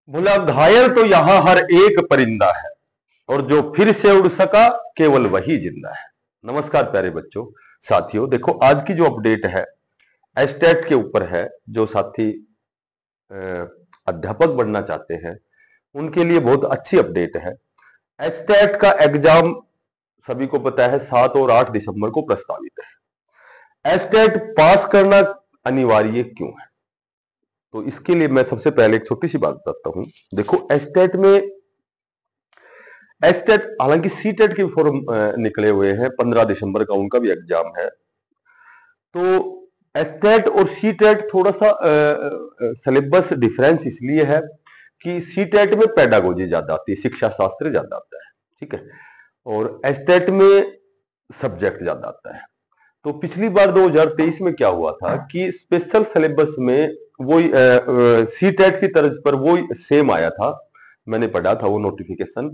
बोला घायल तो यहां हर एक परिंदा है और जो फिर से उड़ सका केवल वही जिंदा है। नमस्कार प्यारे बच्चों, साथियों, देखो आज की जो अपडेट है एस्टेट के ऊपर है। जो साथी अ, अध्यापक बनना चाहते हैं उनके लिए बहुत अच्छी अपडेट है। एस्टेट का एग्जाम सभी को पता है 7 और 8 दिसंबर को प्रस्तावित है। एस्टेट पास करना अनिवार्य क्यों है? तो इसके लिए मैं सबसे पहले एक छोटी सी बात बताता हूं। देखो एस्टेट में एस्टेट हालांकि सीटेट के फॉर्म निकले हुए हैं, 15 दिसंबर का उनका भी एग्जाम है। तो एस्टेट और सीटेट थोड़ा सा सिलेबस डिफरेंस इसलिए है कि सीटेट में पेडागोजी ज्यादा आती है, शिक्षा शास्त्र ज्यादा आता है, ठीक है, और एस्टेट में सब्जेक्ट ज्यादा आता है। तो पिछली बार 2023 में क्या हुआ था कि स्पेशल सिलेबस में वही सीटेट की तर्ज पर वो सेम आया था। मैंने पढ़ा था वो नोटिफिकेशन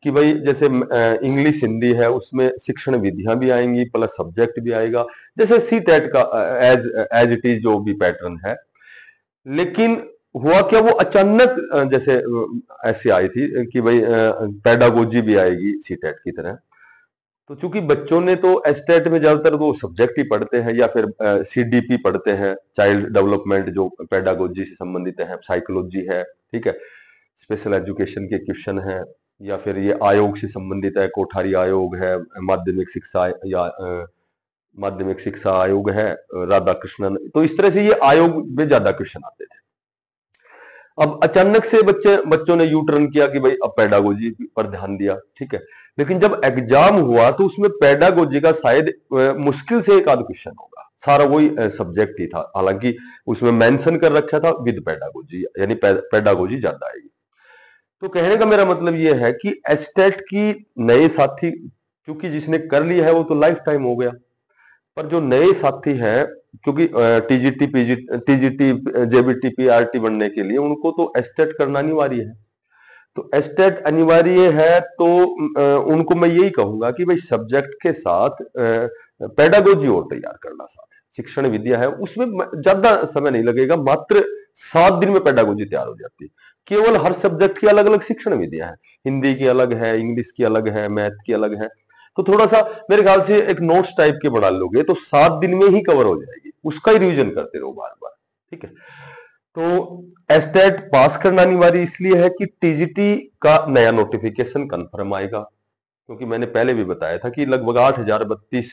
कि भाई जैसे इंग्लिश हिंदी है उसमें शिक्षण विधियां भी आएंगी प्लस सब्जेक्ट भी आएगा, जैसे सी टेट का एज एज इट इज जो भी पैटर्न है। लेकिन हुआ क्या, वो अचानक जैसे ऐसे आई थी कि भाई पेडागोजी भी आएगी सी टेट की तरह। तो चूंकि बच्चों ने तो एस्टेट में ज्यादातर वो सब्जेक्ट ही पढ़ते हैं या फिर सीडीपी पढ़ते हैं, चाइल्ड डेवलपमेंट जो पेडागोजी से संबंधित है, साइकोलॉजी है, ठीक है, स्पेशल एजुकेशन के क्वेश्चन है, या फिर ये आयोग से संबंधित है, कोठारी आयोग है, माध्यमिक शिक्षा या माध्यमिक शिक्षा आयोग है, राधा कृष्णन। तो इस तरह से ये आयोग में ज्यादा क्वेश्चन आते थे। अब अचानक से बच्चों ने यू टर्न किया कि भाई अब पेडागोजी पर ध्यान दिया, ठीक है। लेकिन जब एग्जाम हुआ तो उसमें पेडागोजी का शायद मुश्किल से एक आध क्वेश्चन होगा, सारा वही सब्जेक्ट ही था। हालांकि उसमें मेंशन कर रखा था विद पेडागोजी, यानी पेडागोजी ज्यादा आएगी। तो कहने का मेरा मतलब ये है कि एस्टेट की नए साथी, क्योंकि जिसने कर लिया है वो तो लाइफ टाइम हो गया, पर जो नए साथी हैं, क्योंकि टीजीटी टीजीटी जेबीटी पीआरटी बनने के लिए उनको तो एस्टेट करना अनिवार्य है। तो एस्टेट अनिवार्य है तो उनको मैं यही कहूंगा कि भाई सब्जेक्ट के साथ पेडागोजी और तैयार करना साथ है। शिक्षण विद्या है उसमें ज्यादा समय नहीं लगेगा, मात्र 7 दिन में पेडागोजी तैयार हो जाती है। केवल हर सब्जेक्ट की अलग अलग शिक्षण विद्या है, हिंदी की अलग है, इंग्लिश की अलग है, मैथ की अलग है। तो थोड़ा सा मेरे ख्याल से एक नोट्स टाइप के बना लोगे तो 7 दिन में ही कवर हो जाएगी, उसका ही रिवीजन करते रहो बार बार, ठीक है। तो एस्टेट पास करना अनिवार्य इसलिए है कि टीजीटी का नया नोटिफिकेशन कंफर्म आएगा, क्योंकि मैंने पहले भी बताया था कि लगभग 8032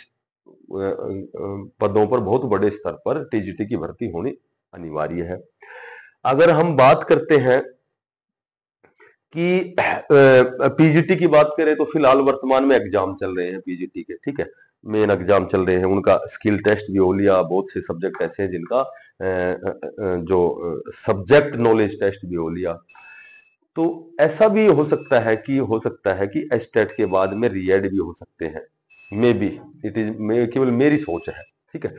पदों पर बहुत बड़े स्तर पर टीजीटी की भर्ती होनी अनिवार्य है। अगर हम बात करते हैं कि पीजीटी की बात करें तो फिलहाल वर्तमान में एग्जाम चल रहे हैं पीजीटी के, ठीक है, मेन एग्जाम चल रहे हैं। उनका स्किल टेस्ट भी हो लिया, बहुत से सब्जेक्ट ऐसे हैं जिनका जो सब्जेक्ट नॉलेज टेस्ट भी हो लिया। तो ऐसा भी हो सकता है कि एस्टेट के बाद में रीएड भी हो सकते हैं, मे बी, इट इज केवल मेरी सोच है, ठीक है।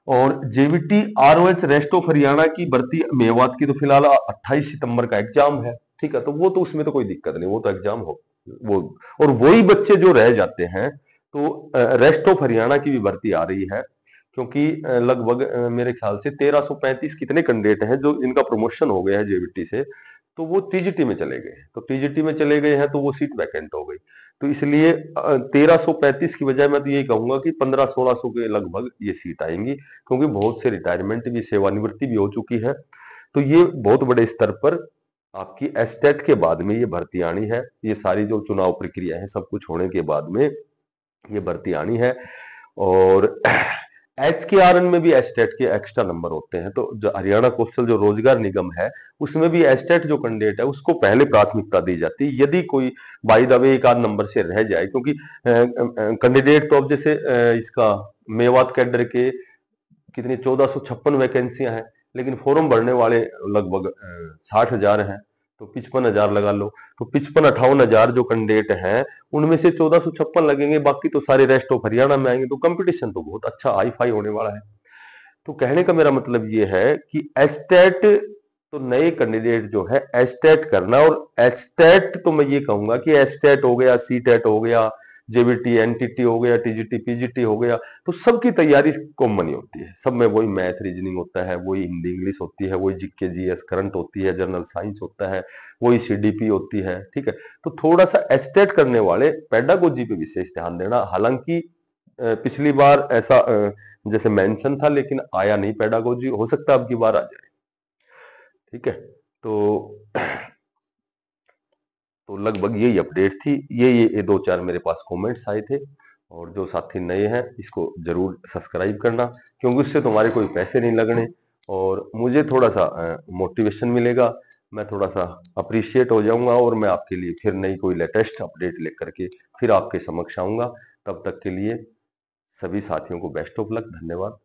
और JBT ROH rest of Haryana की भर्ती मेवात की तो फिलहाल 28 सितंबर का एग्जाम है, ठीक है। तो वो तो उसमें तो कोई दिक्कत नहीं, वो तो एग्जाम हो वो, और वही बच्चे जो रह जाते हैं तो रेस्ट ऑफ हरियाणा की भी भर्ती आ रही है, क्योंकि लगभग मेरे ख्याल से 1335 कितने कैंडिडेट हैं जो इनका प्रमोशन हो गया है जेबीटी से, तो वो टीजीटी में चले गए। तो टीजीटी में चले गए हैं तो वो सीट वैकेंट हो गई। तो इसलिए 1335 की बजाय मैं तो यही कहूंगा कि 1500-1600 के लगभग ये सीट आएंगी, क्योंकि बहुत से रिटायरमेंट भी, सेवानिवृत्ति भी हो चुकी है। तो ये बहुत बड़े स्तर पर आपकी एस्टेट के बाद में ये भर्ती आनी है। ये सारी जो चुनाव प्रक्रिया है सब कुछ होने के बाद में ये भर्ती आनी है। और एचकेआरएन में भी एस्टेट के एक्स्ट्रा नंबर होते हैं। तो जो हरियाणा कौशल जो रोजगार निगम है उसमें भी एस्टेट जो कैंडिडेट है उसको पहले प्राथमिकता दी जाती है। यदि कोई बाय द वे एक आध नंबर से रह जाए, क्योंकि कैंडिडेट तो अब जैसे इसका मेवात कैडर के कितनी 1456 वैकेंसियां हैं, लेकिन फॉर्म भरने वाले लगभग 60,000 हैं। तो 55,000 लगा लो, तो 55-58,000 जो कैंडिडेट हैं उनमें से 1456 लगेंगे, बाकी तो सारे रेस्ट ऑफ हरियाणा में आएंगे। तो कंपटीशन तो बहुत अच्छा हाई फाई होने वाला है। तो कहने का मेरा मतलब ये है कि एस्टेट तो नए कैंडिडेट जो है एस्टेट करना, और एस्टेट तो मैं ये कहूंगा कि एस्टेट हो गया, सी टेट हो गया, जेबीटी, एनटीटी हो गया, टीजीटी, पीजीटी हो गया, तो सबकी तैयारी कॉमन ही होती है। सब में वही मैथ रीजनिंग होता है, वही हिंदी इंग्लिश होती है, वही जीके जीएस करंट होती है, जनरल साइंस होता है, वही सीडीपी होती है। ठीक है, तो थोड़ा सा एस्टेट करने वाले पेडागोजी पे विशेष ध्यान देना। हालांकि पिछली बार ऐसा जैसे मेंशन था, लेकिन आया नहीं पेडागोजी, हो सकता है अब की बार आ जाए। ठीक है, तो लगभग यही अपडेट थी। ये दो चार मेरे पास कमेंट्स आए थे। और जो साथी नए हैं इसको जरूर सब्सक्राइब करना, क्योंकि उससे तुम्हारे कोई पैसे नहीं लगने और मुझे थोड़ा सा मोटिवेशन मिलेगा, मैं थोड़ा सा अप्रिशिएट हो जाऊंगा और मैं आपके लिए फिर नई कोई लेटेस्ट अपडेट लेकर के फिर आपके समक्ष आऊंगा। तब तक के लिए सभी साथियों को बेस्ट ऑफ लक। धन्यवाद।